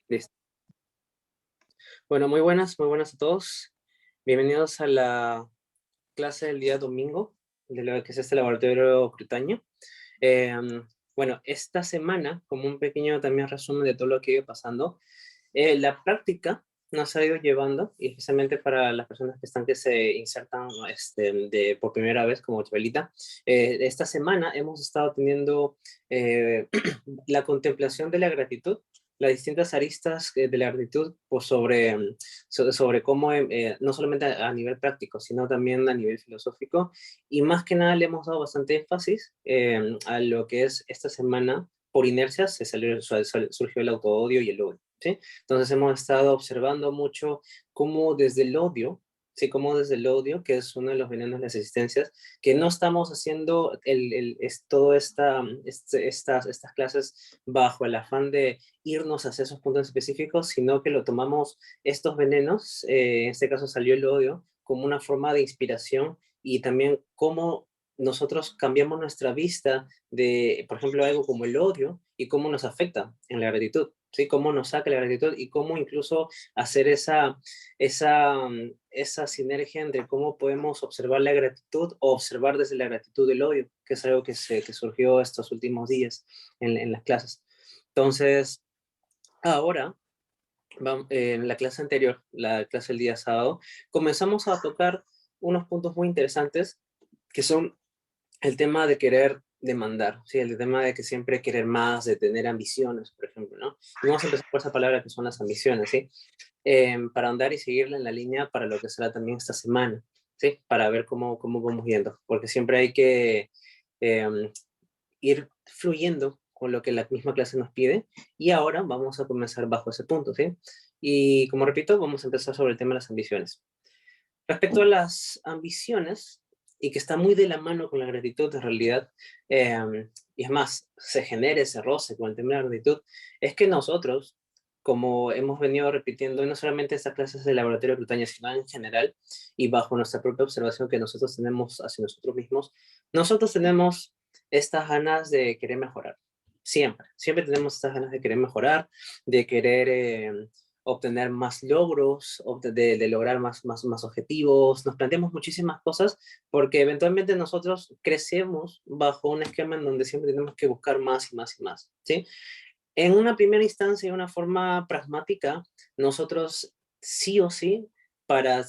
Listo. Bueno, muy buenas a todos. Bienvenidos a la clase del día domingo de lo que es este laboratorio Crutaño. Bueno, esta semana, como un pequeño también resumen de todo lo que iba pasando, la práctica nos ha ido llevando, y especialmente para las personas que se insertan por primera vez como Chabelita, esta semana hemos estado teniendo eh, la contemplación de la gratitud, las distintas aristas de la gratitud pues, sobre cómo, no solamente a nivel práctico, sino también a nivel filosófico, y más que nada le hemos dado bastante énfasis a lo que es esta semana. Por inercia surgió el autoodio y el odio, ¿sí? Entonces hemos estado observando mucho cómo desde el odio, sí, cómo desde el odio, que es uno de los venenos de las existencias, que no estamos haciendo estas clases bajo el afán de irnos hacia esos puntos específicos, sino que lo tomamos estos venenos, en este caso salió el odio, como una forma de inspiración y también cómo nosotros cambiamos nuestra vista de, por ejemplo, algo como el odio y cómo nos afecta en la gratitud, ¿sí? Cómo nos saca la gratitud y cómo incluso hacer esa sinergia entre cómo podemos observar la gratitud o observar desde la gratitud el odio, que es algo que surgió estos últimos días en las clases. Entonces, ahora, en la clase anterior, la clase del día sábado, comenzamos a tocar unos puntos muy interesantes que son el tema de querer demandar, ¿sí? El tema de que siempre querer más, de tener ambiciones, por ejemplo, ¿no? Y vamos a empezar por esa palabra que son las ambiciones, ¿sí? Para andar y seguirle en la línea para lo que será también esta semana, ¿sí? Para ver cómo vamos yendo, porque siempre hay que eh, ir fluyendo con lo que la misma clase nos pide, y ahora vamos a comenzar bajo ese punto, ¿sí? Y como repito, vamos a empezar sobre el tema de las ambiciones. Respecto a las ambiciones, y que está muy de la mano con la gratitud en realidad, y es más, se genera ese roce con el tema de la gratitud, es que nosotros, como hemos venido repitiendo, y no solamente estas clases de laboratorio de Bretaña, sino en general, y bajo nuestra propia observación que nosotros tenemos hacia nosotros mismos, nosotros tenemos estas ganas de querer mejorar. Siempre tenemos estas ganas de querer mejorar, de querer obtener más logros, de lograr más objetivos. Nos planteamos muchísimas cosas porque eventualmente nosotros crecemos bajo un esquema en donde siempre tenemos que buscar más y más y más, ¿sí? En una primera instancia, de una forma pragmática, nosotros sí o sí, para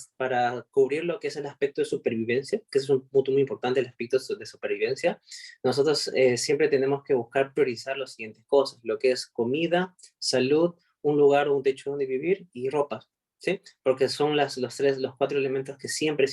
cubrir lo que es el aspecto de supervivencia, que es un punto muy importante, el aspecto de supervivencia, nosotros siempre tenemos que buscar priorizar las siguientes cosas, lo que es comida, salud, un lugar o un techo donde vivir y ropa, ¿sí? Porque son los cuatro elementos que siempre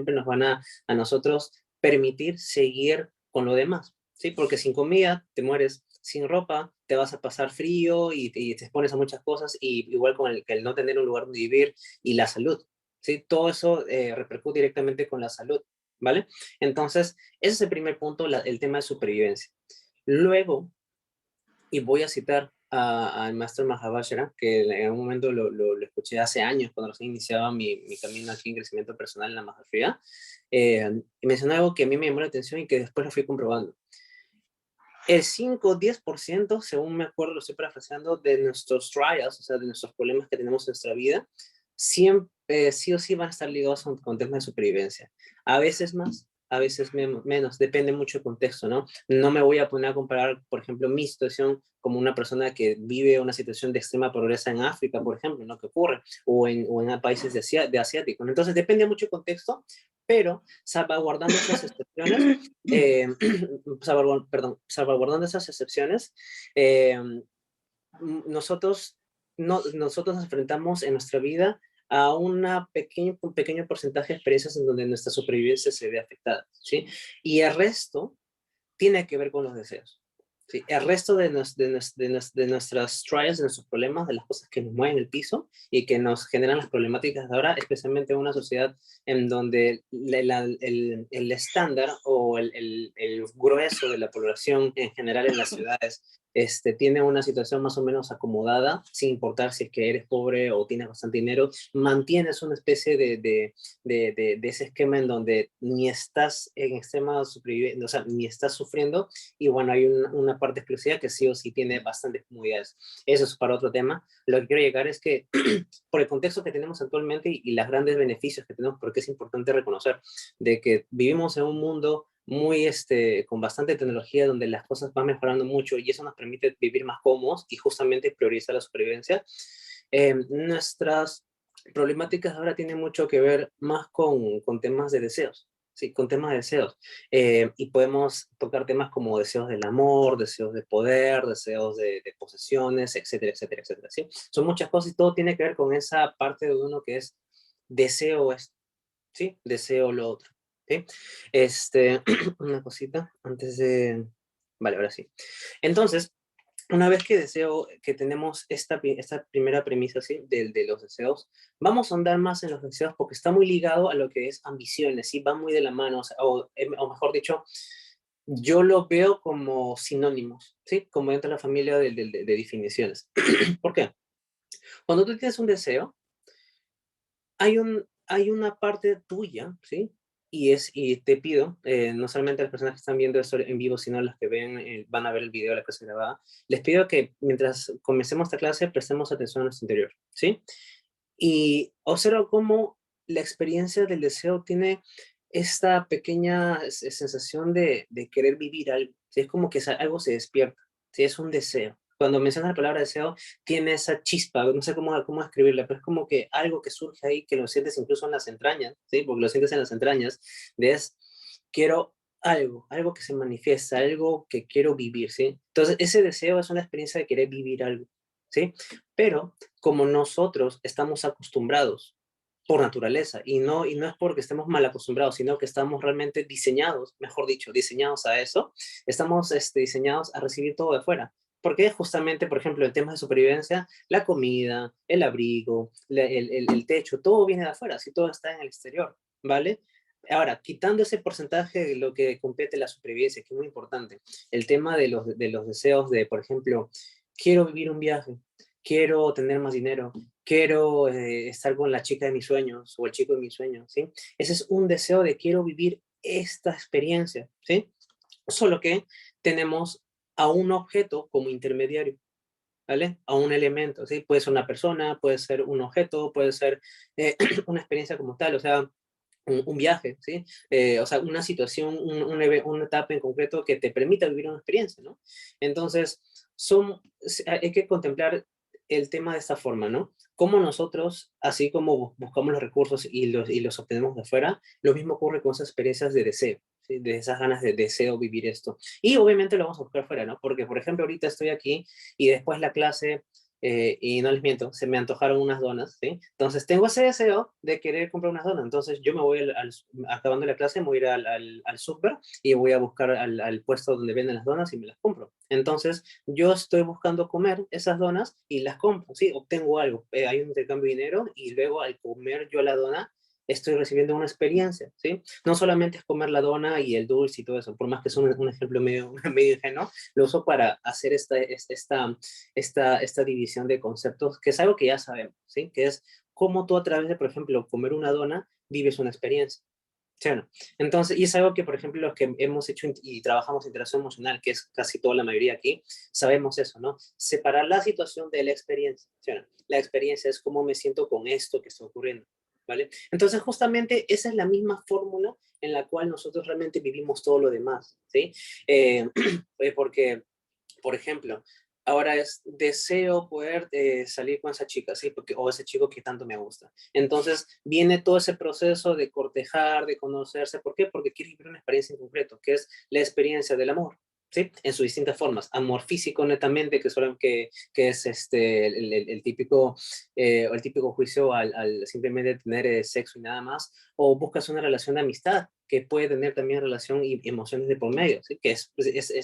nos van a nosotros permitir seguir con lo demás, ¿sí? Porque sin comida te mueres, sin ropa te vas a pasar frío y te expones a muchas cosas, y igual con el no tener un lugar donde vivir y la salud, ¿sí? Todo eso repercute directamente con la salud, ¿vale? Entonces, ese es el primer punto, el tema de supervivencia. Luego, y voy a citar al Master Mahavajra, que en un momento lo escuché hace años, cuando recién iniciaba mi camino aquí en crecimiento personal en la Mahavajra, y mencionó algo que a mí me llamó la atención y que después lo fui comprobando. El 5 o 10%, según me acuerdo, lo estoy parafraseando, de nuestros trials, o sea, de nuestros problemas que tenemos en nuestra vida, siempre, sí o sí van a estar ligados con temas de supervivencia. A veces más, a veces menos, depende mucho del contexto, ¿no? No me voy a poner a comparar, por ejemplo, mi situación como una persona que vive una situación de extrema pobreza en África, por ejemplo, ¿no? Que ocurre, o en países de asiáticos. Entonces, depende mucho del contexto, pero salvaguardando esas excepciones, eh, salvaguardando esas excepciones, eh, nosotros, no, nosotros nos enfrentamos en nuestra vida a un pequeño porcentaje de experiencias en donde nuestra supervivencia se ve afectada, ¿sí? Y el resto tiene que ver con los deseos. ¿Sí? El resto de nuestras trials, de nuestros problemas, de las cosas que nos mueven el piso y que nos generan las problemáticas de ahora, especialmente en una sociedad en donde el estándar o el grueso de la población en general en las ciudades tiene una situación más o menos acomodada, sin importar si es que eres pobre o tienes bastante dinero, mantienes una especie de ese esquema en donde ni estás en extrema supervivencia, o sea, ni estás sufriendo, y bueno, hay una parte exclusiva que sí o sí tiene bastantes comodidades. Eso es para otro tema. Lo que quiero llegar es que por el contexto que tenemos actualmente y los grandes beneficios que tenemos, porque es importante reconocer de que vivimos en un mundo muy, con bastante tecnología, donde las cosas van mejorando mucho y eso nos permite vivir más cómodos y justamente priorizar la supervivencia. Nuestras problemáticas ahora tienen mucho que ver más con temas de deseos. Sí, con temas de deseos. Y podemos tocar temas como deseos del amor, deseos de poder, deseos de posesiones, etcétera, etcétera, etcétera. ¿Sí? Son muchas cosas y todo tiene que ver con esa parte de uno que es deseo esto, ¿sí? Deseo lo otro, ¿sí? Una cosita antes de... Vale, ahora sí. Entonces, una vez que deseo, que tenemos esta primera premisa, ¿sí? De los deseos, vamos a andar más en los deseos porque está muy ligado a lo que es ambiciones, ¿sí? Va muy de la mano, o mejor dicho, yo lo veo como sinónimos, ¿sí? Como dentro de la familia de definiciones. ¿Por qué? Cuando tú tienes un deseo, hay una parte tuya, ¿sí? Y te pido, no solamente a las personas que están viendo esto en vivo, sino a las que ven, van a ver el video de la clase grabada, les pido que mientras comencemos esta clase prestemos atención a nuestro interior, ¿sí? Y observa cómo la experiencia del deseo tiene esta pequeña sensación de querer vivir algo, ¿sí? Es como que algo se despierta, ¿sí? Es un deseo. Cuando mencionas la palabra deseo, tiene esa chispa, no sé cómo escribirla, pero es como que algo que surge ahí, que lo sientes incluso en las entrañas, ¿sí? Porque lo sientes en las entrañas, quiero algo que se manifiesta, algo que quiero vivir, ¿sí? Entonces, ese deseo es una experiencia de querer vivir algo, ¿sí? Pero como nosotros estamos acostumbrados por naturaleza, y no es porque estemos mal acostumbrados, sino que estamos realmente diseñados, mejor dicho, diseñados a eso, estamos diseñados a recibir todo de afuera. Porque justamente, por ejemplo, en temas de supervivencia, la comida, el abrigo, el techo, todo viene de afuera, si todo está en el exterior, ¿vale? Ahora, quitando ese porcentaje de lo que compete la supervivencia, que es muy importante, el tema de los deseos de, por ejemplo, quiero vivir un viaje, quiero tener más dinero, quiero estar con la chica de mis sueños o el chico de mis sueños, ¿sí? Ese es un deseo de quiero vivir esta experiencia, ¿sí? Solo que tenemos a un objeto como intermediario, ¿vale? A un elemento, ¿sí? Puede ser una persona, puede ser un objeto, puede ser una experiencia como tal, o sea, un viaje, ¿sí? O sea, una situación, una etapa en concreto que te permita vivir una experiencia, ¿no? Entonces, hay que contemplar el tema de esta forma, ¿no? Como nosotros, así como buscamos los recursos y los obtenemos de afuera, lo mismo ocurre con esas experiencias de deseo, ¿sí? De esas ganas de deseo vivir esto. Y obviamente lo vamos a buscar fuera, ¿no? Porque, por ejemplo, ahorita estoy aquí y después la clase y no les miento, se me antojaron unas donas, ¿sí? Entonces tengo ese deseo de querer comprar unas donas, entonces yo me voy, acabando la clase, me voy a ir al súper y voy a buscar al puesto donde venden las donas y me las compro. Entonces yo estoy buscando comer esas donas y las compro, ¿sí? Obtengo algo, hay un intercambio de dinero y luego al comer yo la dona, estoy recibiendo una experiencia, ¿sí? No solamente es comer la dona y el dulce y todo eso, por más que es un ejemplo medio, medio ingenuo, lo uso para hacer esta división de conceptos, que es algo que ya sabemos, ¿sí? Que es cómo tú a través de, por ejemplo, comer una dona, vives una experiencia. ¿Sí o no? Entonces, y es algo que, por ejemplo, los que hemos hecho y trabajamos interacción emocional, que es casi toda la mayoría aquí, sabemos eso, ¿no? Separar la situación de la experiencia, ¿sí o no? La experiencia es cómo me siento con esto que está ocurriendo, ¿vale? Entonces, justamente esa es la misma fórmula en la cual nosotros realmente vivimos todo lo demás, ¿sí? Eh, porque por ejemplo, ahora es deseo poder salir con esa chica, ¿sí? Porque, o ese chico que tanto me gusta. Entonces viene todo ese proceso de cortejar, de conocerse. ¿Por qué? Porque quiere vivir una experiencia en concreto, que es la experiencia del amor. ¿Sí? En sus distintas formas, amor físico netamente, que es el típico juicio al simplemente tener sexo y nada más, o buscas una relación de amistad, que puede tener también relación y emociones de por medio, ¿sí? Que es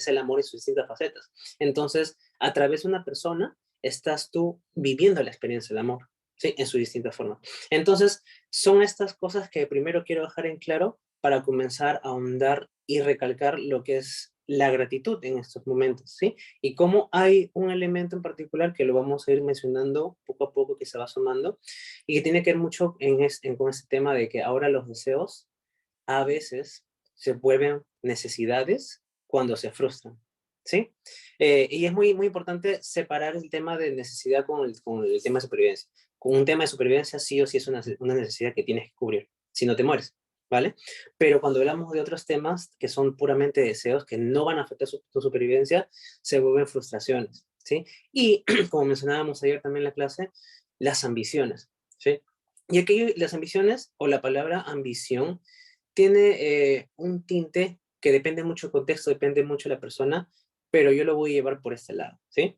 el amor en sus distintas facetas. Entonces, a través de una persona, estás tú viviendo la experiencia del amor, ¿sí? En sus distintas formas. Entonces, son estas cosas que primero quiero dejar en claro para comenzar a ahondar y recalcar lo que es la gratitud en estos momentos, ¿sí? Y cómo hay un elemento en particular que lo vamos a ir mencionando poco a poco que se va sumando y que tiene que ver mucho con ese tema de que ahora los deseos a veces se vuelven necesidades cuando se frustran, ¿sí? Y es muy, muy importante separar el tema de necesidad con el tema de supervivencia. Con un tema de supervivencia sí o sí es una necesidad que tienes que cubrir, si no te mueres, ¿vale? Pero cuando hablamos de otros temas que son puramente deseos, que no van a afectar tu supervivencia, se vuelven frustraciones, ¿sí? Y como mencionábamos ayer también en la clase, las ambiciones, ¿sí? Y aquí las ambiciones o la palabra ambición tiene un tinte que depende mucho del contexto, depende mucho de la persona, pero yo lo voy a llevar por este lado, ¿sí?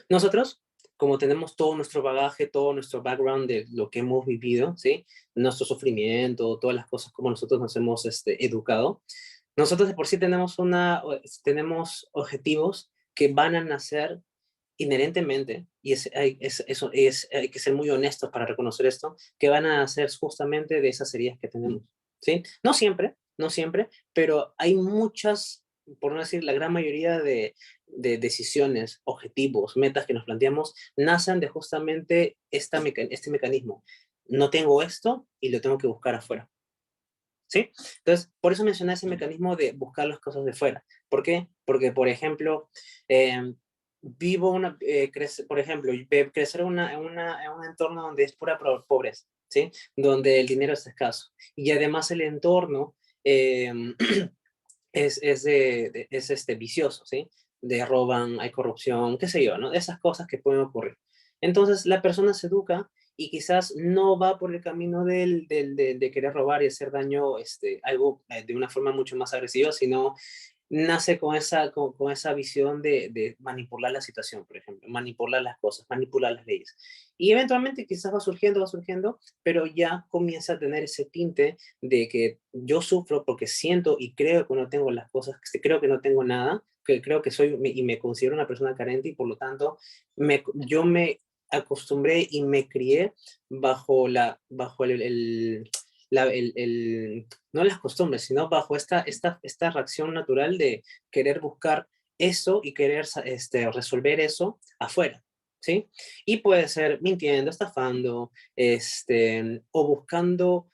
Nosotros, como tenemos todo nuestro bagaje, todo nuestro background de lo que hemos vivido, ¿sí? Nuestro sufrimiento, todas las cosas como nosotros nos hemos educado, nosotros de por sí tenemos objetivos que van a nacer inherentemente, y hay que ser muy honestos para reconocer esto, que van a nacer justamente de esas heridas que tenemos, ¿sí? No siempre, no siempre, pero hay muchas, por no decir la gran mayoría de decisiones, objetivos, metas que nos planteamos, nacen de justamente este mecanismo. No tengo esto y lo tengo que buscar afuera. ¿Sí? Entonces, por eso mencioné ese mecanismo de buscar las cosas de fuera. ¿Por qué? Porque, por ejemplo, por ejemplo, crecer en un entorno donde es pura pobreza, ¿sí? Donde el dinero es escaso. Y además el entorno eh, es vicioso, ¿sí? De roban, hay corrupción, qué sé yo, ¿no? Esas cosas que pueden ocurrir. Entonces, la persona se educa y quizás no va por el camino de querer robar y hacer daño, algo de una forma mucho más agresiva, sino nace con esa visión de manipular la situación, por ejemplo, manipular las cosas, manipular las leyes. Y eventualmente quizás va surgiendo, pero ya comienza a tener ese tinte de que yo sufro porque siento y creo que no tengo las cosas, que creo que no tengo nada, que creo que y me considero una persona carente y por lo tanto yo me acostumbré y me crié bajo no las costumbres, sino bajo esta reacción natural de querer buscar eso y querer resolver eso afuera, ¿sí? Y puede ser mintiendo, estafando, o buscando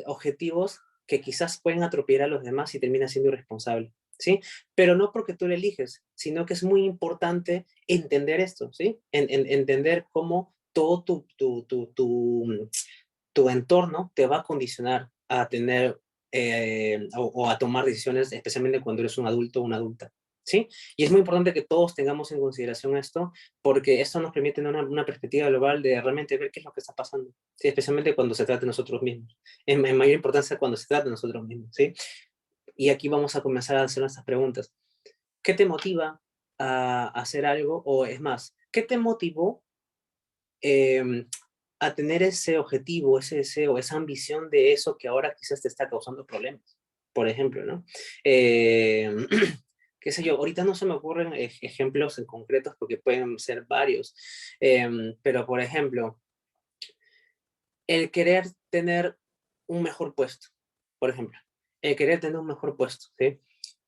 objetivos que quizás pueden atropellar a los demás y termina siendo irresponsable, ¿sí? Pero no porque tú lo eliges, sino que es muy importante entender esto, ¿sí? Entender cómo todo tu entorno te va a condicionar a tener o a tomar decisiones, especialmente cuando eres un adulto o una adulta. ¿Sí? Y es muy importante que todos tengamos en consideración esto, porque esto nos permite una perspectiva global de realmente ver qué es lo que está pasando, ¿sí? Especialmente cuando se trata de nosotros mismos. En mayor importancia cuando se trata de nosotros mismos, ¿sí? Y aquí vamos a comenzar a hacer nuestras preguntas. ¿Qué te motiva a hacer algo? O es más, ¿qué te motivó eh, a tener ese objetivo, ese deseo, esa ambición de eso que ahora quizás te está causando problemas, por ejemplo, ¿no? Eh, qué sé yo, ahorita no se me ocurren ejemplos en concretos porque pueden ser varios, pero por ejemplo, el querer tener un mejor puesto, por ejemplo, el querer tener un mejor puesto, ¿sí?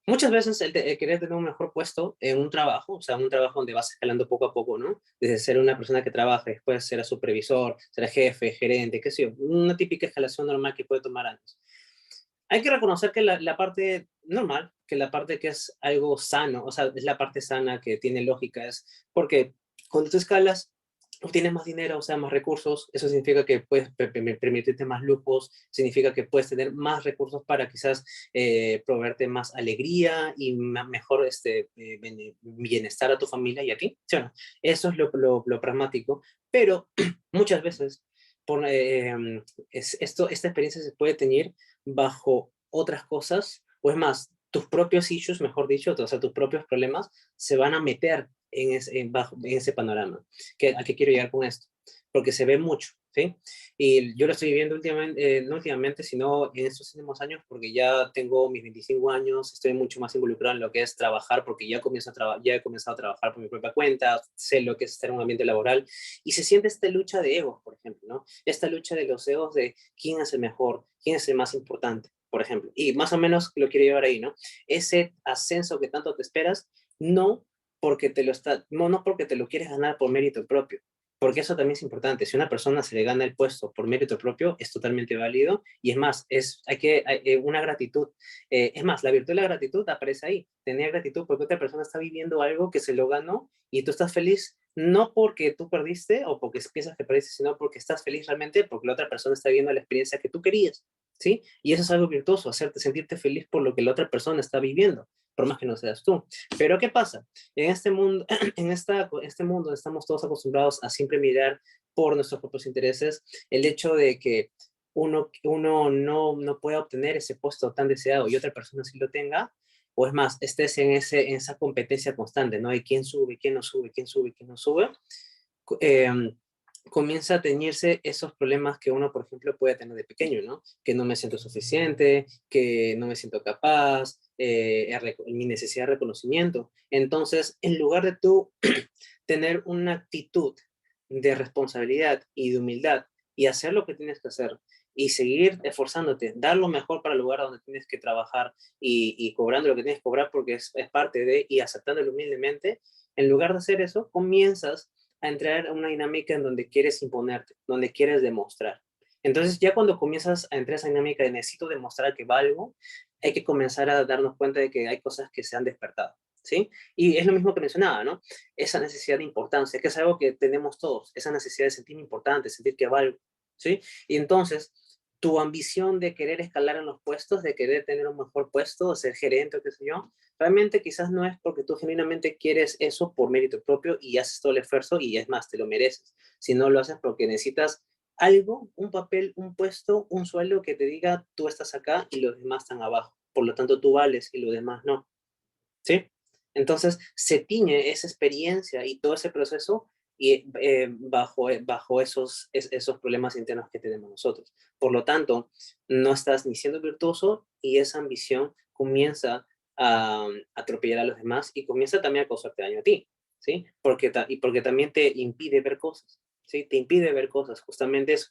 Muchas veces el querer tener un mejor puesto en un trabajo, o sea, un trabajo donde vas escalando poco a poco, ¿no? Desde ser una persona que trabaja, después ser supervisor, ser jefe, gerente, qué sé yo, una típica escalación normal que puede tomar años. Hay que reconocer que la parte normal, que la parte que es algo sano, o sea, es la parte sana que tiene lógica, es porque cuando tú escalas, obtienes más dinero, o sea, más recursos, eso significa que puedes permitirte más lujos, significa que puedes tener más recursos para quizás proveerte más alegría y mejor bienestar a tu familia y a ti, ¿sí o no? Eso es lo pragmático, pero muchas veces esta experiencia se puede tener bajo otras cosas, o es más, tus propios issues, mejor dicho, o sea, tus propios problemas se van a meter en ese panorama. ¿A qué quiero llegar con esto? Porque se ve mucho, ¿sí? Y yo lo estoy viviendo últimamente, no últimamente, sino en estos últimos años, porque ya tengo mis 25 años, estoy mucho más involucrado en lo que es trabajar, porque ya he comenzado a trabajar por mi propia cuenta, sé lo que es estar en un ambiente laboral, y se siente esta lucha de egos, por ejemplo, ¿no? Esta lucha de los egos de quién es el mejor, quién es el más importante. por ejemplo, y más o menos lo quiero llevar ahí, ¿no? Ese ascenso que tanto te esperas, no no porque te lo quieres ganar por mérito propio, porque eso también es importante. Si una persona se le gana el puesto por mérito propio, es totalmente válido, y es más, una gratitud. Es más, la virtud de la gratitud aparece ahí. Tener gratitud porque otra persona está viviendo algo que se lo ganó y tú estás feliz no porque tú perdiste o porque piensas que perdiste, sino porque estás feliz realmente porque la otra persona está viviendo la experiencia que tú querías, ¿sí? Y eso es algo virtuoso, sentirte feliz por lo que la otra persona está viviendo, por más que no seas tú. Pero ¿qué pasa? En este mundo, este mundo estamos todos acostumbrados a siempre mirar por nuestros propios intereses, el hecho de que uno no pueda obtener ese puesto tan deseado y otra persona sí lo tenga, o es más, estés en esa competencia constante, ¿no? De quién sube, quién no sube, quién sube, quién no sube, eh, comienza a teñirse esos problemas que uno, por ejemplo, puede tener de pequeño, ¿no? Que no me siento suficiente, que no me siento capaz, mi necesidad de reconocimiento. Entonces, en lugar de tú tener una actitud de responsabilidad y de humildad y hacer lo que tienes que hacer y seguir esforzándote, dar lo mejor para el lugar donde tienes que trabajar y cobrando lo que tienes que cobrar porque es parte de y aceptándolo humildemente, en lugar de hacer eso, comienzas a entrar a una dinámica en donde quieres imponerte, donde quieres demostrar. Entonces ya cuando comienzas a entrar a esa dinámica de necesito demostrar que valgo, hay que comenzar a darnos cuenta de que hay cosas que se han despertado, ¿sí? Y es lo mismo que mencionaba, ¿no? Esa necesidad de importancia, que es algo que tenemos todos, esa necesidad de sentirme importante, sentir que valgo, ¿sí? Y entonces, tu ambición de querer escalar en los puestos, de querer tener un mejor puesto, ser gerente o qué sé yo, realmente quizás no es porque tú genuinamente quieres eso por mérito propio y haces todo el esfuerzo y es más, te lo mereces, sino lo haces porque necesitas algo, un papel, un puesto, un sueldo que te diga tú estás acá y los demás están abajo. Por lo tanto, tú vales y los demás no. ¿Sí? Entonces, se tiñe esa experiencia y todo ese proceso bajo esos problemas internos que tenemos nosotros. Por lo tanto, no estás ni siendo virtuoso y esa ambición comienza a atropellar a los demás y comienza también a causarte daño a ti, ¿sí? Porque también te impide ver cosas, ¿sí? Te impide ver cosas, justamente eso,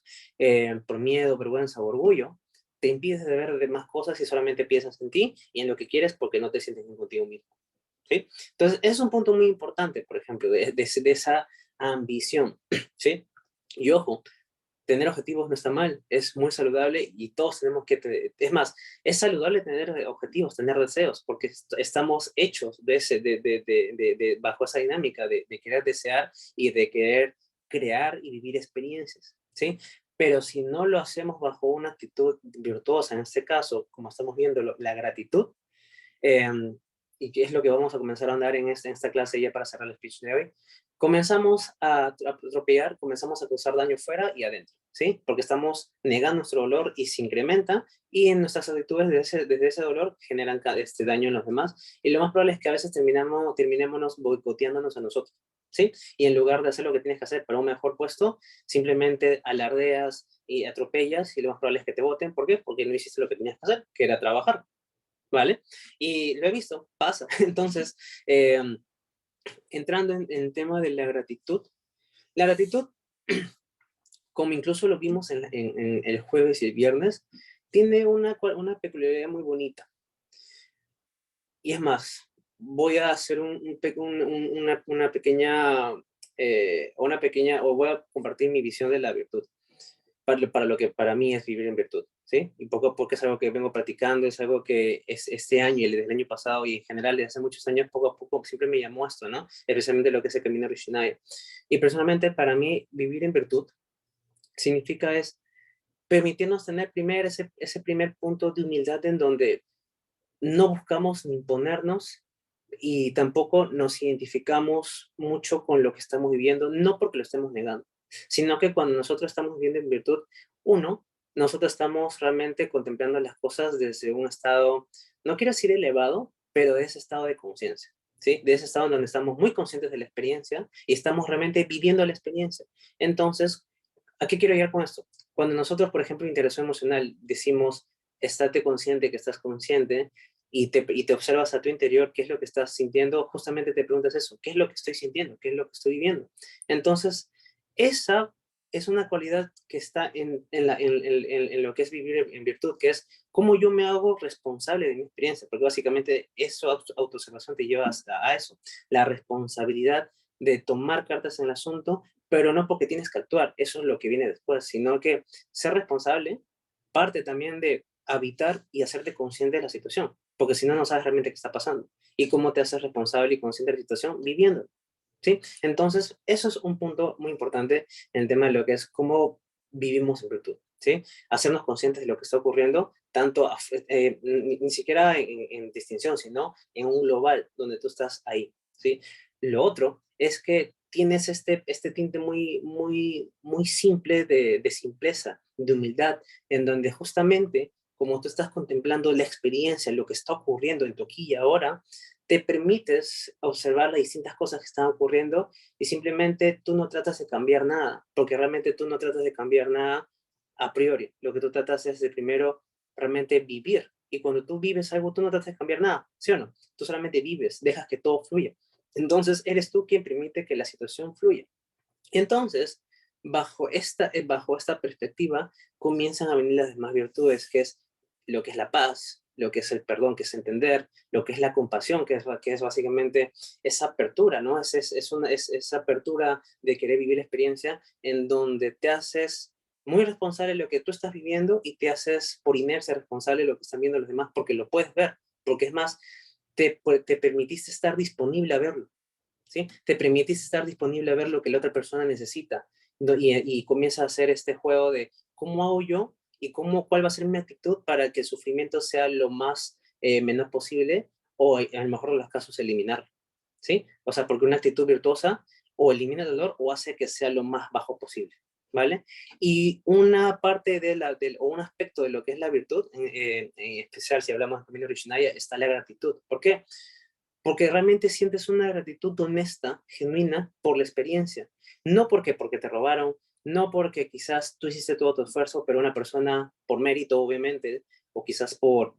por miedo, vergüenza o orgullo, te impides de ver demás cosas y solamente piensas en ti y en lo que quieres porque no te sientes bien contigo mismo, ¿sí? Entonces, ese es un punto muy importante, por ejemplo, de esa ambición, ¿sí? Y ojo, tener objetivos no está mal, es muy saludable y todos tenemos es más, es saludable tener objetivos, tener deseos, porque estamos hechos bajo esa dinámica de querer desear y de querer crear y vivir experiencias, ¿sí? Pero si no lo hacemos bajo una actitud virtuosa, en este caso, como estamos viendo, la gratitud, eh, y que es lo que vamos a comenzar a andar en esta clase ya para cerrar el speech de hoy, comenzamos a atropellar, comenzamos a causar daño fuera y adentro, ¿sí? Porque estamos negando nuestro dolor y se incrementa y en nuestras actitudes desde ese dolor generan este daño en los demás y lo más probable es que a veces terminémonos boicoteándonos a nosotros, ¿sí? Y en lugar de hacer lo que tienes que hacer para un mejor puesto, simplemente alardeas y atropellas y lo más probable es que te voten. ¿Por qué? Porque no hiciste lo que tenías que hacer, que era trabajar. ¿Vale? Y lo he visto, pasa. Entonces, eh, entrando en el tema de la gratitud, como incluso lo vimos en el jueves y el viernes, tiene una peculiaridad muy bonita. Y es más, voy a hacer una pequeña, o voy a compartir mi visión de la virtud. Para lo que para mí es vivir en virtud, ¿sí? Y poco a poco es algo que vengo practicando, es algo que es este año y desde el año pasado y en general desde hace muchos años, poco a poco siempre me llamó esto, ¿no? Especialmente lo que es el camino Rishinaya. Y personalmente para mí vivir en virtud significa es permitirnos tener ese primer punto de humildad en donde no buscamos ni imponernos y tampoco nos identificamos mucho con lo que estamos viviendo, no porque lo estemos negando, sino que cuando nosotros estamos viviendo en virtud, uno, nosotros estamos realmente contemplando las cosas desde un estado, no quiero decir elevado, pero de ese estado de conciencia, ¿sí? De ese estado en donde estamos muy conscientes de la experiencia y estamos realmente viviendo la experiencia. Entonces, ¿a qué quiero llegar con esto? Cuando nosotros, por ejemplo, en integración emocional decimos, estate consciente que estás consciente y te observas a tu interior, qué es lo que estás sintiendo, justamente te preguntas eso, ¿qué es lo que estoy sintiendo? ¿Qué es lo que estoy viviendo? Entonces, esa es una cualidad que está en lo que es vivir en virtud, que es cómo yo me hago responsable de mi experiencia, porque básicamente eso, autoobservación te lleva hasta a eso, la responsabilidad de tomar cartas en el asunto, pero no porque tienes que actuar, eso es lo que viene después, sino que ser responsable parte también de habitar y hacerte consciente de la situación, porque si no, no sabes realmente qué está pasando. ¿Y cómo te haces responsable y consciente de la situación? Viviendo. ¿Sí? Entonces, eso es un punto muy importante en el tema de lo que es cómo vivimos en virtud, ¿sí? Hacernos conscientes de lo que está ocurriendo, tanto, ni siquiera en distinción, sino en un global, donde tú estás ahí, ¿sí? Lo otro es que tienes este tinte muy simple de simpleza, de humildad, en donde justamente, como tú estás contemplando la experiencia, lo que está ocurriendo en tu aquí y ahora, te permites observar las distintas cosas que están ocurriendo y simplemente tú no tratas de cambiar nada, porque realmente tú no tratas de cambiar nada a priori. Lo que tú tratas es de primero realmente vivir. Y cuando tú vives algo, tú no tratas de cambiar nada, ¿sí o no? Tú solamente vives, dejas que todo fluya. Entonces, eres tú quien permite que la situación fluya. Entonces, bajo esta perspectiva, comienzan a venir las demás virtudes, que es lo que es la paz, lo que es el perdón, que es entender, lo que es la compasión, que es básicamente esa apertura, ¿no? Es esa apertura de querer vivir la experiencia en donde te haces muy responsable de lo que tú estás viviendo y te haces por inercia responsable de lo que están viendo los demás porque lo puedes ver, porque es más, te permitiste estar disponible a verlo. ¿Sí? Te permitís estar disponible a ver lo que la otra persona necesita, ¿no? Y comienza a hacer este juego de cómo hago yo y cuál va a ser mi actitud para que el sufrimiento sea lo más menor posible o en el mejor de los casos eliminarlo, ¿sí? O sea, porque una actitud virtuosa o elimina el dolor o hace que sea lo más bajo posible, ¿vale? Y una parte o un aspecto de lo que es la virtud, en especial si hablamos de camino originaria, está la gratitud. ¿Por qué? Porque realmente sientes una gratitud honesta, genuina, por la experiencia. No porque te robaron, no porque quizás tú hiciste todo tu esfuerzo, pero una persona, por mérito, obviamente, o quizás por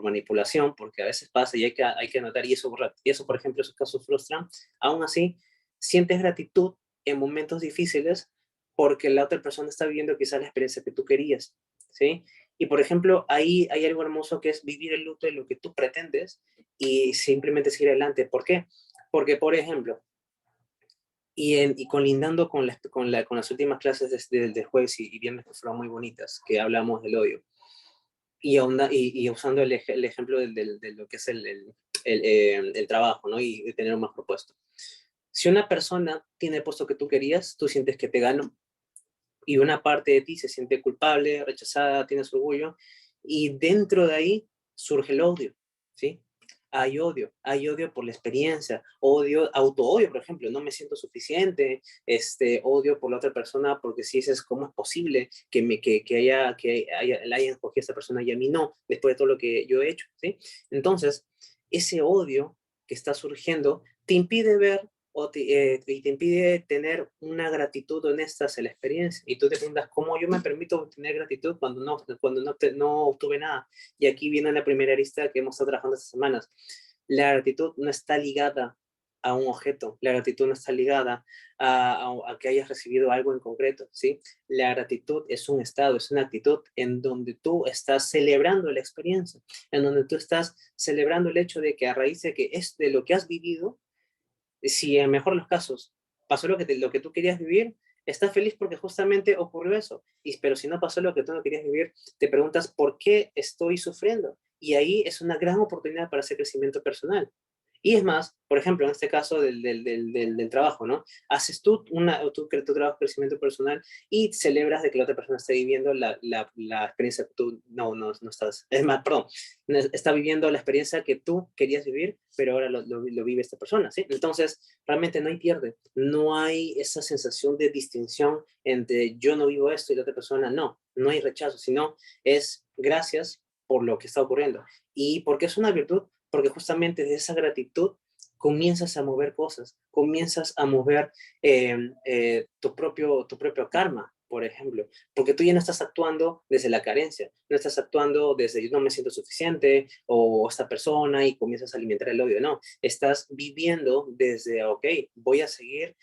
manipulación, porque a veces pasa y hay que notar, y eso, por ejemplo, esos casos frustran, aún así, sientes gratitud en momentos difíciles porque la otra persona está viviendo quizás la experiencia que tú querías, ¿sí? Y, por ejemplo, ahí hay algo hermoso que es vivir el luto de lo que tú pretendes y simplemente seguir adelante. ¿Por qué? Porque, por ejemplo, y colindando con las últimas clases de jueves y viernes que fueron muy bonitas, que hablamos del odio, y usando el ejemplo de lo que es el trabajo, ¿no? Y de tener un más propuesto. Si una persona tiene el puesto que tú querías, tú sientes que te ganó, y una parte de ti se siente culpable, rechazada, tienes orgullo, y dentro de ahí surge el odio, ¿sí? Hay odio por la experiencia, auto-odio, por ejemplo, no me siento suficiente, odio por la otra persona, porque si dices, ¿cómo es posible la hayan escogido a esta persona y a mí no, después de todo lo que yo he hecho, ¿sí? Entonces, ese odio que está surgiendo te impide ver y te impide tener una gratitud honesta hacia la experiencia. Y tú te preguntas, ¿cómo yo me permito tener gratitud cuando no obtuve nada? Y aquí viene la primera lista que hemos estado trabajando estas semanas. La gratitud no está ligada a un objeto, la gratitud no está ligada a que hayas recibido algo en concreto, ¿sí? La gratitud es un estado, es una actitud en donde tú estás celebrando la experiencia, en donde tú estás celebrando el hecho de que a raíz de que es de lo que has vivido, si en mejor de los casos pasó lo que tú querías vivir, estás feliz porque justamente ocurrió eso. Pero si no pasó lo que tú no querías vivir, te preguntas por qué estoy sufriendo. Y ahí es una gran oportunidad para hacer crecimiento personal. Y es más, por ejemplo, en este caso del trabajo, ¿no? Haces tu trabajo de crecimiento personal y celebras de que la otra persona esté viviendo la experiencia que tú no estás, es más, perdón, está viviendo la experiencia que tú querías vivir, pero ahora lo vive esta persona, ¿sí? Entonces, realmente no hay pierde, no hay esa sensación de distinción entre yo no vivo esto y la otra persona no hay rechazo, sino es gracias por lo que está ocurriendo. ¿Y porque es una virtud? Porque justamente de esa gratitud comienzas a mover cosas, comienzas a mover tu propio karma, por ejemplo, porque tú ya no estás actuando desde la carencia, no estás actuando desde yo no me siento suficiente o esta persona y comienzas a alimentar el odio, no, estás viviendo desde, ok, voy a seguir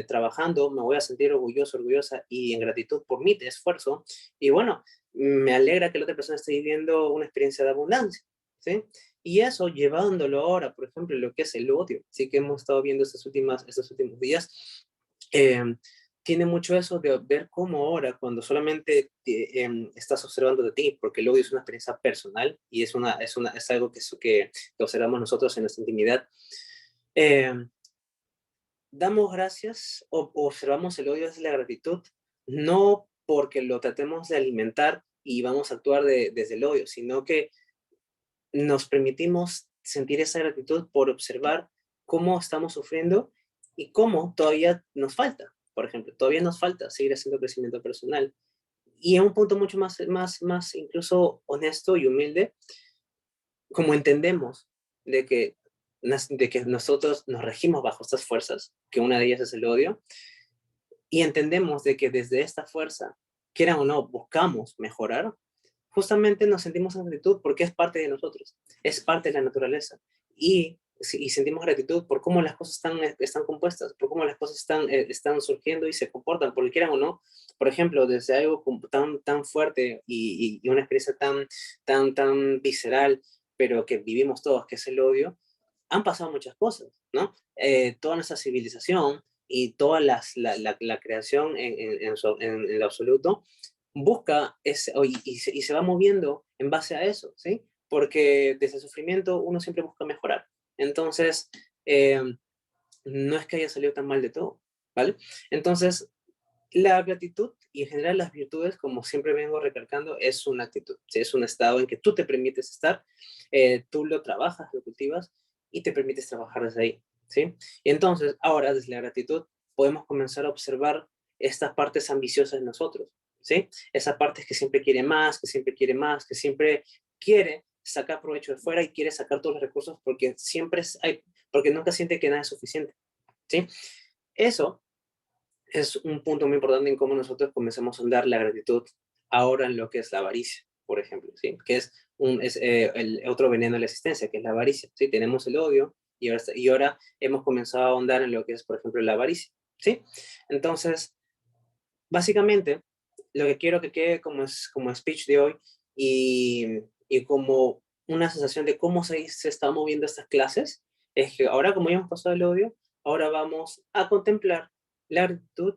trabajando, me voy a sentir orgulloso, orgullosa y en gratitud por mi esfuerzo y bueno, me alegra que la otra persona esté viviendo una experiencia de abundancia, ¿sí? Y eso llevándolo ahora, por ejemplo, lo que es el odio, sí que hemos estado viendo estos últimos días, eh, tiene mucho eso de ver cómo ahora, cuando solamente estás observando de ti, porque el odio es una experiencia personal y es algo que observamos nosotros en nuestra intimidad, eh, damos gracias o observamos el odio desde la gratitud, no porque lo tratemos de alimentar y vamos a actuar desde el odio, sino que nos permitimos sentir esa gratitud por observar cómo estamos sufriendo y cómo todavía nos falta. Por ejemplo, todavía nos falta seguir haciendo crecimiento personal. Y en un punto mucho más incluso honesto y humilde, como entendemos de que nosotros nos regimos bajo estas fuerzas, que una de ellas es el odio, y entendemos de que desde esta fuerza, quieran o no, buscamos mejorar, justamente nos sentimos en gratitud porque es parte de nosotros, es parte de la naturaleza. Y sentimos gratitud por cómo las cosas están compuestas, por cómo las cosas están surgiendo y se comportan, porque quieran o no, por ejemplo, desde algo tan fuerte y una experiencia tan visceral, pero que vivimos todos, que es el odio, han pasado muchas cosas, ¿no? Toda nuestra civilización y toda la creación en el absoluto busca y se va moviendo en base a eso, ¿sí? Porque desde el sufrimiento uno siempre busca mejorar. Entonces, eh, no es que haya salido tan mal de todo, ¿vale? Entonces, la gratitud y en general las virtudes, como siempre vengo recalcando, es una actitud, ¿sí? Es un estado en que tú te permites estar, tú lo trabajas, lo cultivas y te permites trabajar desde ahí, ¿sí? Y entonces, ahora desde la gratitud podemos comenzar a observar estas partes ambiciosas en nosotros, ¿sí? Esas partes que siempre quiere más, que siempre quiere más, que siempre quiere sacar provecho de fuera y quiere sacar todos los recursos porque porque nunca siente que nada es suficiente, ¿sí? Eso es un punto muy importante en cómo nosotros comenzamos a andar la gratitud ahora en lo que es la avaricia, por ejemplo, ¿sí? Que es el otro veneno de la existencia, que es la avaricia, ¿sí? Tenemos el odio y ahora hemos comenzado a ahondar en lo que es, por ejemplo, la avaricia, ¿sí? Entonces, básicamente, lo que quiero que quede como speech de hoy y como una sensación de cómo se están moviendo estas clases, es que ahora como ya hemos pasado el odio, ahora vamos a contemplar la gratitud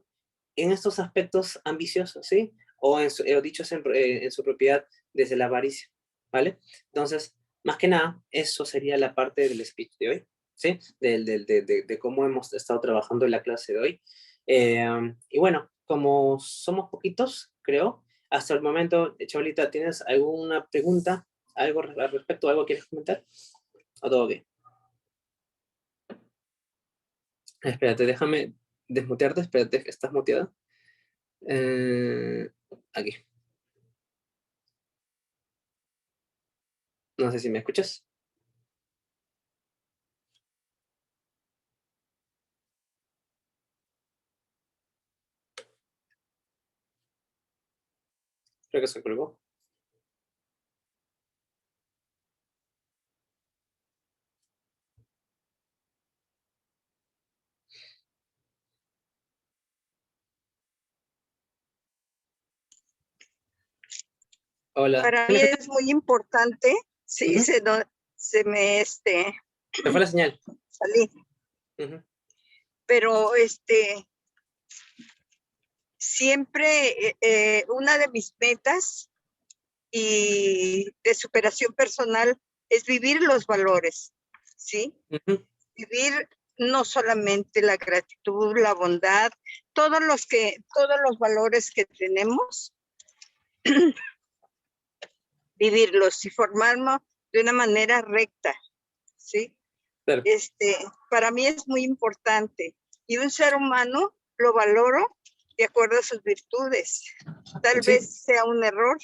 en estos aspectos ambiciosos, ¿sí? O dichos en su propiedad desde la avaricia, ¿vale? Entonces, más que nada, eso sería la parte del speech de hoy, ¿sí? De cómo hemos estado trabajando en la clase de hoy. Y bueno, como somos poquitos, creo, hasta el momento, Chablita, ¿tienes alguna pregunta? ¿Algo al respecto? ¿Algo quieres comentar? ¿O todo bien? Espérate, déjame desmutearte, espérate, que estás muteada. Eh, Aquí. No sé si me escuchas. Creo que se colgó. Hola. Para ¿Sí me mí escuchas? es muy importante, sí, Ujú. se me Se fue la señal. salí, Ujú. pero siempre una de mis metas y de superación personal es vivir los valores, ¿sí? Ujú. Vivir no solamente la gratitud, la bondad, todos los valores que tenemos, vivirlos y formarnos de una manera recta, ¿sí? Claro. Para mí es muy importante y un ser humano lo valoro de acuerdo a sus virtudes. Tal Sí. vez sea un error,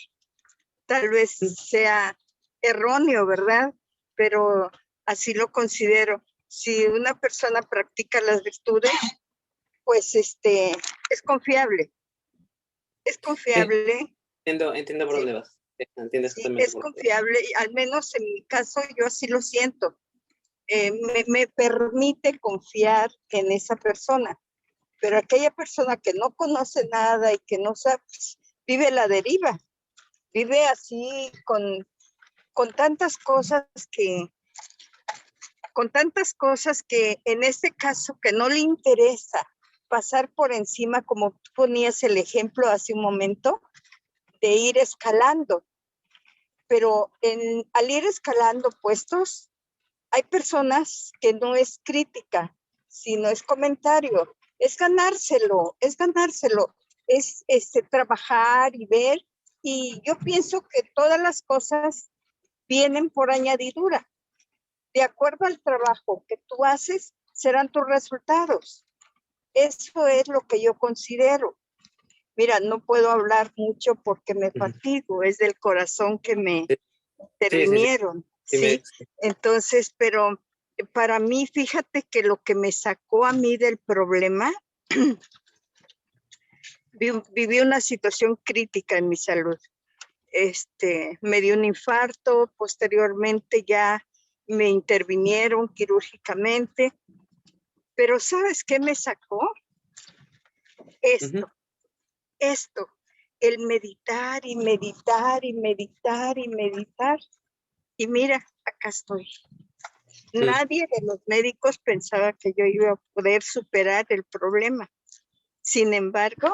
tal vez sea erróneo, ¿verdad? Pero así lo considero. Si una persona practica las virtudes, pues es confiable. es Sí, confiable. entiendo por Sí, dónde vas. Entiendo sí, exactamente es por dónde confiable, y al menos en mi caso yo así lo siento. Me permite confiar en esa persona, pero aquella persona que no conoce nada y que no sabe, pues, vive la deriva, vive así con tantas cosas que, con tantas cosas que en este caso que no le interesa pasar por encima, como tú ponías el ejemplo hace un momento, de ir escalando. Pero al ir escalando puestos, hay personas que no es crítica, sino es comentario, es ganárselo, es trabajar y ver. Y yo pienso que todas las cosas vienen por añadidura. De acuerdo al trabajo que tú haces, serán tus resultados. Eso es lo que yo considero. Mira, no puedo hablar mucho porque me vas. fatigo, es del corazón que me Sí, sí, sí. intervinieron, Dime. ¿sí? Entonces, pero para mí, fíjate que lo que me sacó a mí del problema, viví una situación crítica en mi salud. Me dio un infarto, posteriormente ya me intervinieron quirúrgicamente, pero ¿sabes qué me sacó? Ujú. Esto, el meditar y meditar y meditar y meditar. Y mira, acá estoy. Mm. Nadie de los médicos pensaba que yo iba a poder superar el problema. Sin embargo,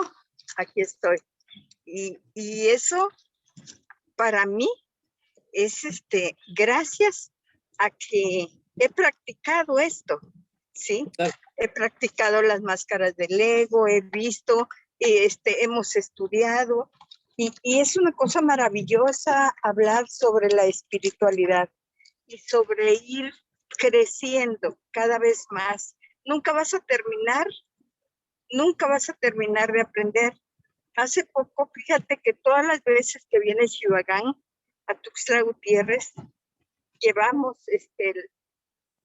aquí estoy. Y eso para mí es gracias a que he practicado esto, ¿sí? Claro. He practicado las máscaras del ego, he visto, hemos estudiado, y es una cosa maravillosa hablar sobre la espiritualidad y sobre ir creciendo cada vez más. Nunca vas a terminar, nunca vas a terminar de aprender. Hace poco, fíjate que todas las veces que viene Shivagán a Tuxtla Gutiérrez, llevamos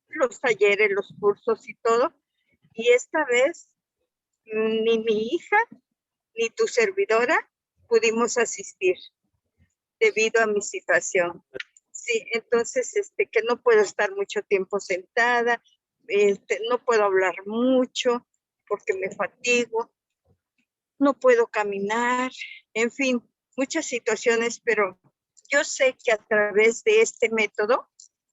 los talleres, los cursos y todo, y esta vez ni mi hija ni tu servidora pudimos asistir debido a mi situación. Sí, entonces, que no puedo estar mucho tiempo sentada, no puedo hablar mucho porque me fatigo, no puedo caminar, en fin, muchas situaciones, pero yo sé que a través de este método,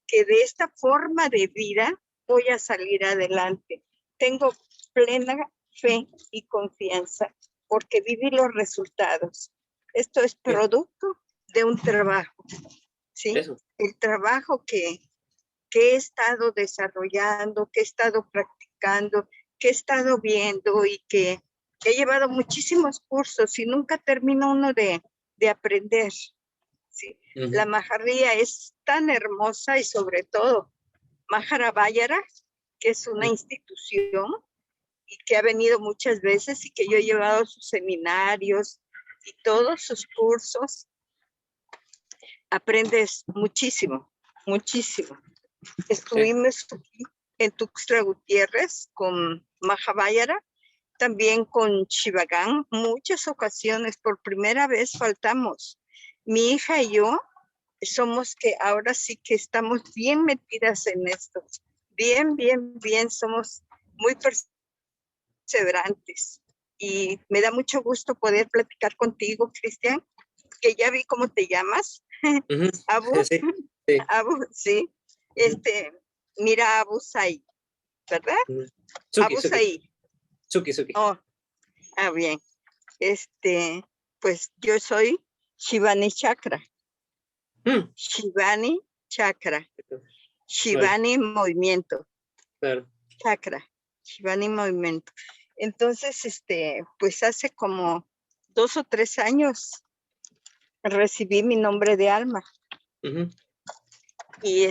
que de esta forma de vida, voy a salir adelante. Tengo plena fe y confianza porque viví los resultados. Esto es Sí, producto de un trabajo, ¿sí? eso. El trabajo que he estado desarrollando, que he estado practicando, que he estado viendo y que he llevado muchísimos cursos y nunca termino uno de aprender. ¿Sí? La Ujú. majarría es tan hermosa y sobre todo Maharabáyara, que es una institución y que ha venido muchas veces y que yo he llevado sus seminarios y todos sus cursos, aprendes muchísimo, muchísimo. Sí. Estuvimos aquí en Tuxtla Gutiérrez con Mahabáyara, también con Shivagán, muchas ocasiones, por primera vez faltamos. Mi hija y yo somos que ahora sí que estamos bien metidas en esto, bien, bien, bien, somos muy perseverantes. Y me da mucho gusto poder platicar contigo, Cristian, que ya vi cómo te llamas, Ujú. Abu, Sí, sí. Abu, sí, Ujú. mira Abu Sai, ¿verdad? Ujú. Suki, Abu Suki, Sai. Suki, Suki. Oh, bien. Pues yo soy Shivani Chakra. Mm. Shivani Chakra. Vale, Shivani Movimiento. claro. Chakra. Shivani Movimiento. Entonces, pues hace como 2 o 3 años recibí mi nombre de alma. Ujú. Y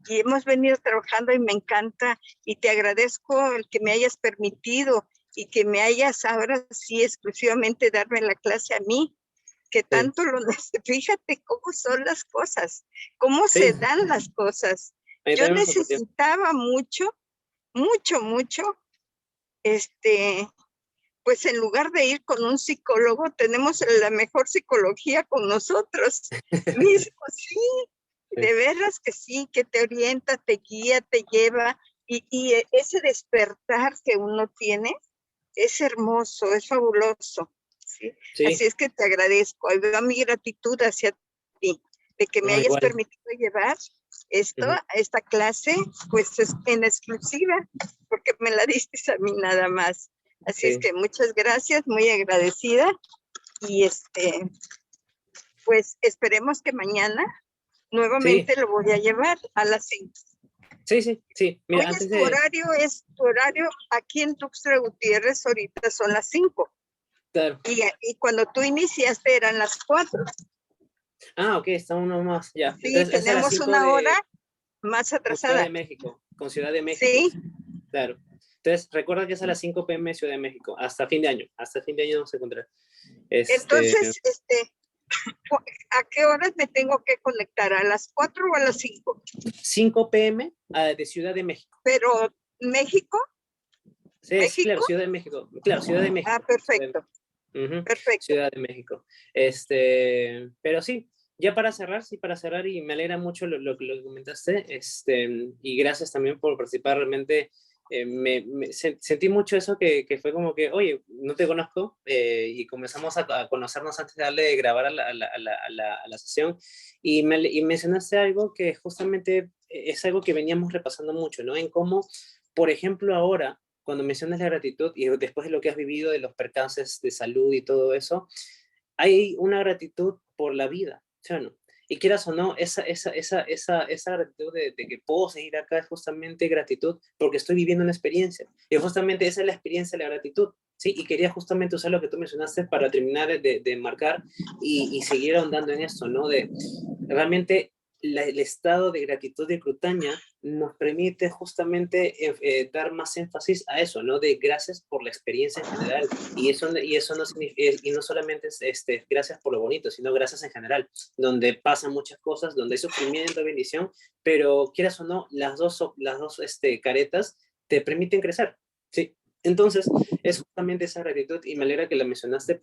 y hemos venido trabajando y me encanta y te agradezco el que me hayas permitido y que me hayas ahora sí exclusivamente darme la clase a mí, que Sí, tanto lo fíjate cómo son las cosas, cómo sí, se dan las cosas. a mí Yo también me sorprendió. necesitaba mucho, mucho, mucho, este, pues en lugar de ir con un psicólogo, tenemos la mejor psicología con nosotros mismos, sí, de veras que sí, que te orienta, te guía, te lleva, y ese despertar que uno tiene es hermoso, es fabuloso, ¿sí? Sí, Así es que te agradezco, ahí va mi gratitud hacia ti, de que me no, hayas igual. permitido llevar esta clase, pues es en exclusiva, porque me la diste a mí nada más. Así es Sí, que muchas gracias, muy agradecida, y pues esperemos que mañana sí, nuevamente lo voy a llevar a las 5. sí, sí, sí. Mira, Oye, antes de... tu horario aquí en Tuxtla Gutiérrez ahorita son las 5. Claro. Y cuando tú iniciaste eran las 4. Ah, ok, está uno más, ya. Sí, Entonces, es a las tenemos 5 una hora de... más con Ciudad de atrasada. México. Con Ciudad de México, Sí, claro. Entonces, recuerda que es a las 5 p.m. Ciudad de México, hasta fin de año. Hasta fin de año vamos a encontrar. Este, entonces, ¿a qué horas me tengo que conectar? ¿A las 4 o a las 5? 5 p.m. De Ciudad de México. Pero México, Sí, es, claro, México. Ciudad de México. Claro, Ciudad de Ah, México. perfecto, Ujú, perfecto. Ciudad de México. Pero sí, ya para cerrar, sí, para cerrar, y me alegra mucho lo que comentaste, y gracias también por participar, realmente sentí mucho eso que fue como que, oye, no te conozco, y comenzamos a conocernos antes de darle de grabar a la sesión, y mencionaste algo que justamente es algo que veníamos repasando mucho, ¿no? En cómo, por ejemplo, ahora cuando mencionas la gratitud y después de lo que has vivido, de los percances de salud y todo eso, hay una gratitud por la vida, ¿sí o no? Y quieras o no, esa gratitud de que puedo seguir acá es justamente gratitud porque estoy viviendo una experiencia. Y justamente esa es la experiencia de la gratitud, ¿sí? Y quería justamente usar lo que tú mencionaste para terminar de marcar y seguir ahondando en esto, ¿no? De realmente el estado de gratitud de Crutaña nos permite justamente dar más énfasis a eso, ¿no? De gracias por la experiencia en general. Y eso no, y no solamente es gracias por lo bonito, sino gracias en general, donde pasan muchas cosas, donde hay sufrimiento, bendición, pero quieras o no, las dos caretas te permiten crecer, ¿sí? Entonces, es justamente esa gratitud y me alegra que la mencionaste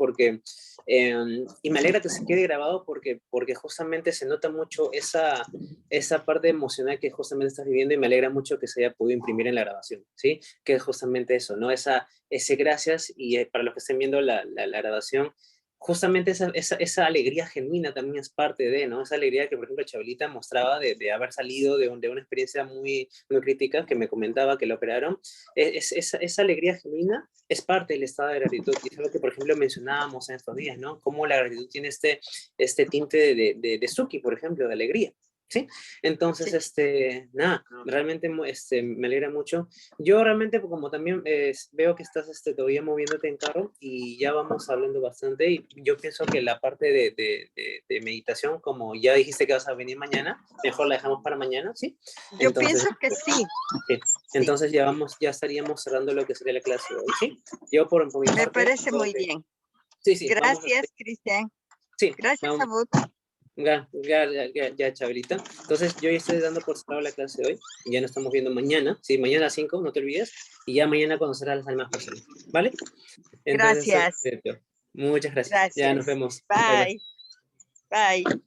y me alegra que se quede grabado porque justamente se nota mucho esa parte emocional que justamente estás viviendo y me alegra mucho que se haya podido imprimir en la grabación, ¿sí? Que es justamente eso, ¿no? Ese gracias y para los que estén viendo la grabación, justamente esa alegría genuina también es parte de, ¿no? Esa alegría que, por ejemplo, Chabelita mostraba de haber salido de una experiencia muy, muy crítica que me comentaba que lo operaron. Esa alegría genuina es parte del estado de gratitud. Y es algo que, por ejemplo, mencionábamos en estos días, ¿no? Cómo la gratitud tiene este tinte de Suki, por ejemplo, de alegría. ¿Sí? Entonces, Sí. nada, realmente me alegra mucho. Yo realmente, como también veo que estás todavía moviéndote en carro y ya vamos hablando bastante y yo pienso que la parte de meditación, como ya dijiste que vas a venir mañana, mejor la dejamos para mañana, ¿sí? Yo Entonces, pienso que sí, sí. sí. Entonces ya estaríamos cerrando lo que sería la clase de hoy, ¿sí? Yo por mi Me parte, parece muy bien. sí, sí, vamos a Gracias, Cristian. sí, Gracias, vamos. Abud. Ya, Chabelita. Entonces, yo ya estoy dando por cerrado la clase de hoy. Ya nos estamos viendo mañana. Sí, mañana a las 5, no te olvides. Y ya mañana conocerás a las demás personas. ¿Vale? Entonces, Gracias, muchas gracias. Ya nos gracias. vemos. Bye, bye. Bye, bye.